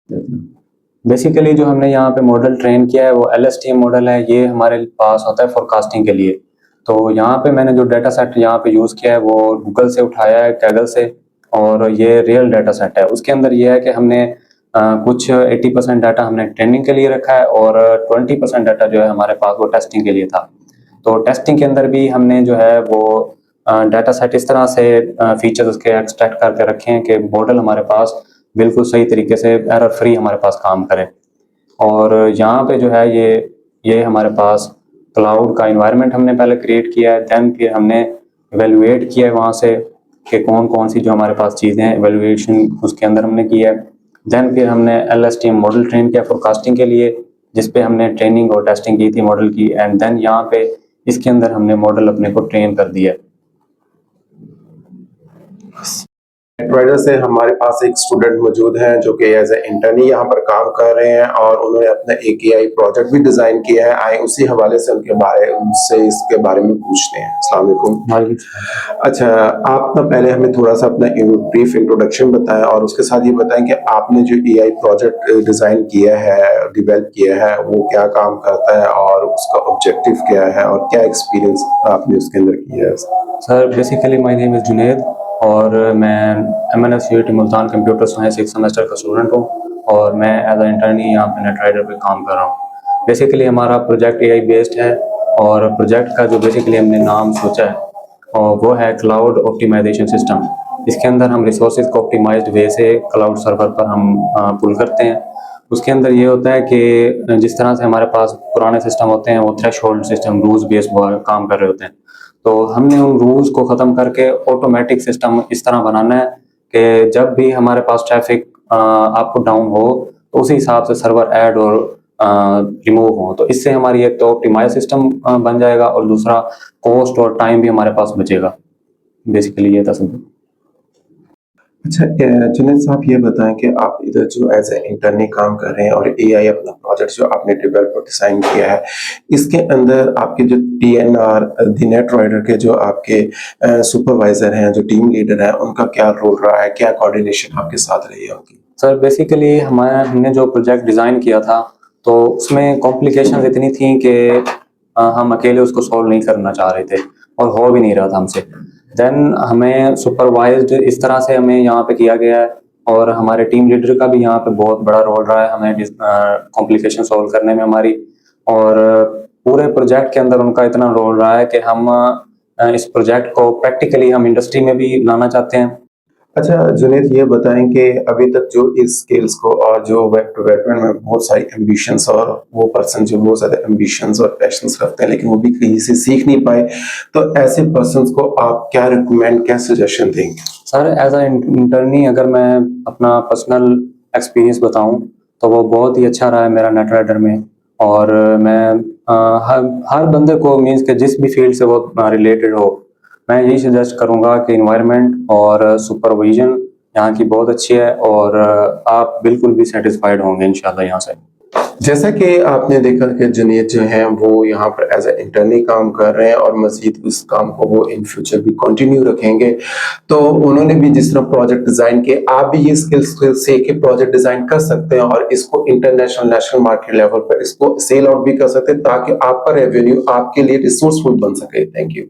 Basically जो हमने यहाँ पे मॉडल ट्रेन किया है वो LSTM मॉडल है। ये हमारे पास होता है फोरकास्टिंग के लिए। तो यहाँ पे मैंने जो डाटा सेट यहाँ पे यूज़ किया है वो गूगल से उठाया है, कैगल से, और ये रियल डाटा सेट है। उसके अंदर ये है कि हमने कुछ 80% डाटा हमने ट्रेनिंग के लिए रखा है और 20% डाटा जो है हमारे पास वो टेस्टिंग के लिए था। तो टेस्टिंग के अंदर भी हमने जो है वो डाटा सेट इस तरह से फीचर्स उसके एक्सट्रैक्ट करके रखे हैं कि मॉडल हमारे पास बिल्कुल सही तरीके से एरर फ्री हमारे पास काम करे। और यहाँ पे जो है ये हमारे पास क्लाउड का इन्वायरमेंट हमने पहले क्रिएट किया है, देन फिर हमने इवेलुएट किया है वहाँ से कि कौन कौन सी जो हमारे पास चीज़ें हैं, इवेलुएशन उसके अंदर हमने किया है। देन फिर हमने LSTM मॉडल ट्रेन किया फोरकास्टिंग के लिए, जिस पे हमने ट्रेनिंग और टेस्टिंग की थी मॉडल की, एंड देन यहाँ पे इसके अंदर हमने मॉडल अपने को ट्रेन कर दिया। नेटराइडर से हमारे पास एक स्टूडेंट मौजूद हैं जो कि एज ए इंटर्नी यहाँ पर काम कर रहे हैं और उन्होंने अपना एक AI प्रोजेक्ट भी डिजाइन किया है। आए उसी हवाले से उनसे इसके बारे में पूछते हैं। अस्सलाम वालेकुम। अच्छा, आप ना पहले हमें थोड़ा सा अपना ब्रीफ इंट्रोडक्शन बताएं और उसके साथ ये बताएं कि आपने जो AI प्रोजेक्ट डिजाइन किया है, डेवलप किया है, वो क्या काम करता है और उसका ऑब्जेक्टिव क्या है और क्या एक्सपीरियंस आपने उसके अंदर किया है। Sir basically my name is Junaid और मैं MNS Multan computer science 6 semester का स्टूडेंट हूँ और मैं एज अ इंटर्नी यहाँ पे नेटराइडर पे काम कर रहा हूँ। बेसिकली हमारा प्रोजेक्ट AI बेस्ड है और प्रोजेक्ट का जो बेसिकली हमने नाम सोचा है और वो है क्लाउड ऑप्टिमाइजेशन सिस्टम। इसके अंदर हम रिसोर्सेज को ऑप्टिमाइज्ड वे से क्लाउड सर्वर पर हम पुल करते हैं। उसके अंदर ये होता है कि जिस तरह से हमारे पास पुराने सिस्टम होते हैं वो थ्रेशोल्ड सिस्टम रूल्स बेस्ड काम कर रहे होते हैं, तो हमने उन रूल्स को ख़त्म करके ऑटोमेटिक सिस्टम इस तरह बनाना है कि जब भी हमारे पास ट्रैफिक अप डाउन हो तो उसी हिसाब से सर्वर ऐड और रिमूव हो। तो इससे हमारी एक तो ऑप्टिमाइज सिस्टम बन जाएगा और दूसरा कॉस्ट और टाइम भी हमारे पास बचेगा। बेसिकली ये था सब। अच्छा, जुनैद साहब ये बताएं कि आप इधर जो एज ए इंटर्नी काम कर रहे हैं और AI अपना प्रोजेक्ट जो आपने डेवलप और डिजाइन किया है, इसके अंदर आपके जो TNR द नेटराइडर के जो आपके सुपरवाइजर हैं, जो टीम लीडर हैं, उनका क्या रोल रहा है, क्या कोऑर्डिनेशन आपके साथ रही है उनकी? सर बेसिकली हमने जो प्रोजेक्ट डिज़ाइन किया था तो उसमें कॉम्प्लिकेशंस इतनी थी कि हम अकेले उसको सॉल्व नहीं करना चाह रहे थे और हो भी नहीं रहा था हमसे। देन हमें सुपरवाइज्ड इस तरह से हमें यहाँ पे किया गया है और हमारे टीम लीडर का भी यहाँ पे बहुत बड़ा रोल रहा है हमें कॉम्प्लिकेशन सॉल्व करने में हमारी, और पूरे प्रोजेक्ट के अंदर उनका इतना रोल रहा है कि हम इस प्रोजेक्ट को प्रैक्टिकली हम इंडस्ट्री में भी लाना चाहते हैं। अच्छा जुनैद, ये बताएं कि अभी तक जो इस स्किल्स को और जो वेब डेवलपमेंट में बहुत सारी एम्बिशंस और वो पर्सन जो बहुत ज़्यादा एम्बिशंस और पैशंस रखते हैं लेकिन वो भी कहीं से सीख नहीं पाए, तो ऐसे पर्सन्स को आप क्या रिकमेंड, क्या सजेशन देंगे? सर एज अ इंटर्नी अगर मैं अपना पर्सनल एक्सपीरियंस बताऊं तो वो बहुत ही अच्छा रहा है मेरा नेटराइडर में। और मैं हर बंदे को मीन्स के जिस भी फील्ड से वो रिलेटेड हो, मैं यही सजेस्ट करूंगा कि इन्वायरमेंट और सुपरविजन यहाँ की बहुत अच्छी है और आप बिल्कुल भी सेटिस्फाइड होंगे इंशाल्लाह यहाँ से। जैसा कि आपने देखा कि जुनैद जो हैं वो यहाँ पर एज ए इंटर्नी काम कर रहे हैं और मज़ीद उस काम को वो इन फ्यूचर भी कंटिन्यू रखेंगे। तो उन्होंने भी जिस तरह प्रोजेक्ट डिज़ाइन किए, आप भी ये स्किल्स से के प्रोजेक्ट डिज़ाइन कर सकते हैं और इसको इंटरनेशनल, नेशनल मार्केट लेवल पर इसको सेल आउट भी कर सकते हैं ताकि आपका रेवेन्यू आपके लिए रिसोर्सफुल बन सके। Thank you.